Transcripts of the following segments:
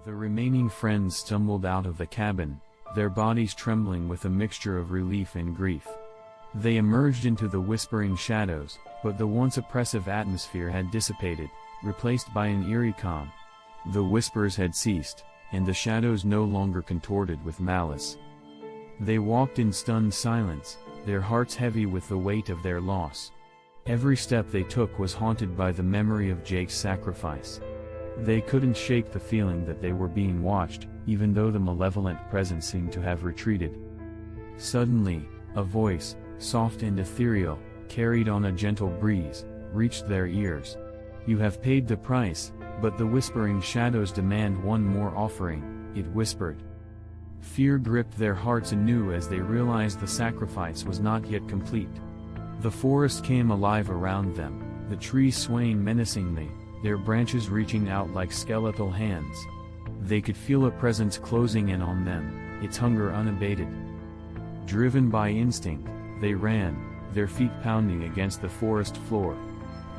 The remaining friends stumbled out of the cabin, their bodies trembling with a mixture of relief and grief. They emerged into the whispering shadows, but the once oppressive atmosphere had dissipated, replaced by an eerie calm. The whispers had ceased, and the shadows no longer contorted with malice. They walked in stunned silence, their hearts heavy with the weight of their loss. Every step they took was haunted by the memory of Jake's sacrifice. They couldn't shake the feeling that they were being watched, even though the malevolent presence seemed to have retreated. Suddenly, a voice, soft and ethereal, carried on a gentle breeze, reached their ears. "You have paid the price, but the whispering shadows demand one more offering," it whispered. Fear gripped their hearts anew as they realized the sacrifice was not yet complete. The forest came alive around them, the trees swaying menacingly, their branches reaching out like skeletal hands. They could feel a presence closing in on them, its hunger unabated. Driven by instinct, they ran, their feet pounding against the forest floor.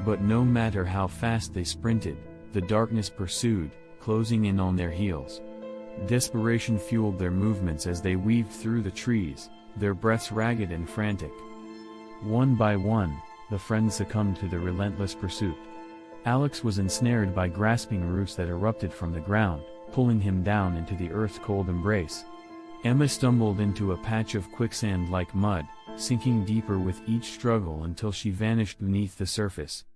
But no matter how fast they sprinted, the darkness pursued, closing in on their heels. Desperation fueled their movements as they weaved through the trees, their breaths ragged and frantic. One by one, the friends succumbed to the relentless pursuit. Alex was ensnared by grasping roots that erupted from the ground, pulling him down into the earth's cold embrace. Emma stumbled into a patch of quicksand-like mud, sinking deeper with each struggle until she vanished beneath the surface.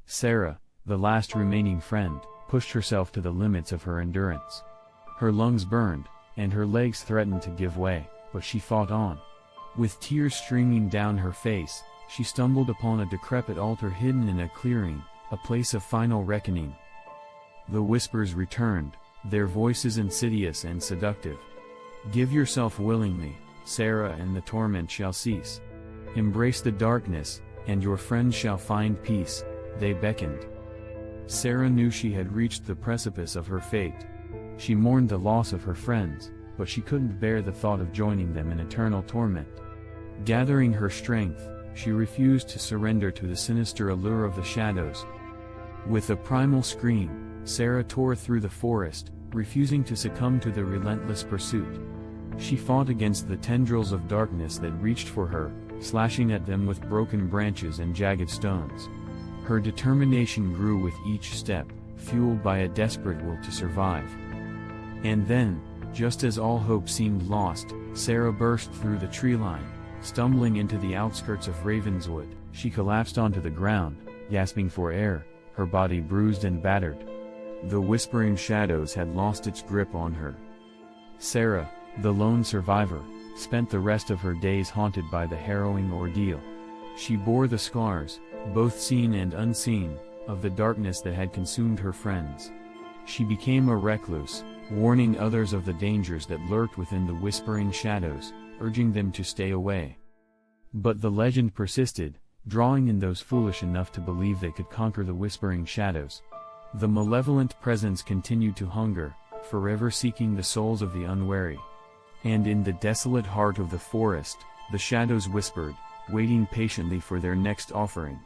Sarah, the last remaining friend, pushed herself to the limits of her endurance. Her lungs burned, and her legs threatened to give way, but she fought on. With tears streaming down her face, she stumbled upon a decrepit altar hidden in a clearing, a place of final reckoning. The whispers returned, their voices insidious and seductive. "Give yourself willingly, Sarah, and the torment shall cease. Embrace the darkness, and your friends shall find peace," they beckoned. Sarah knew she had reached the precipice of her fate. She mourned the loss of her friends, but she couldn't bear the thought of joining them in eternal torment. Gathering her strength, she refused to surrender to the sinister allure of the shadows. With a primal scream, Sarah tore through the forest, refusing to succumb to the relentless pursuit. She fought against the tendrils of darkness that reached for her, slashing at them with broken branches and jagged stones. Her determination grew with each step, fueled by a desperate will to survive. And then, just as all hope seemed lost, Sarah burst through the tree line. Stumbling into the outskirts of Ravenswood, she collapsed onto the ground, gasping for air, her body bruised and battered. The whispering shadows had lost its grip on her. Sarah, the lone survivor, spent the rest of her days haunted by the harrowing ordeal. She bore the scars, both seen and unseen, of the darkness that had consumed her friends. She became a recluse, warning others of the dangers that lurked within the whispering shadows, urging them to stay away. But the legend persisted, drawing in those foolish enough to believe they could conquer the whispering shadows. The malevolent presence continued to hunger, forever seeking the souls of the unwary. And in the desolate heart of the forest, the shadows whispered, waiting patiently for their next offering.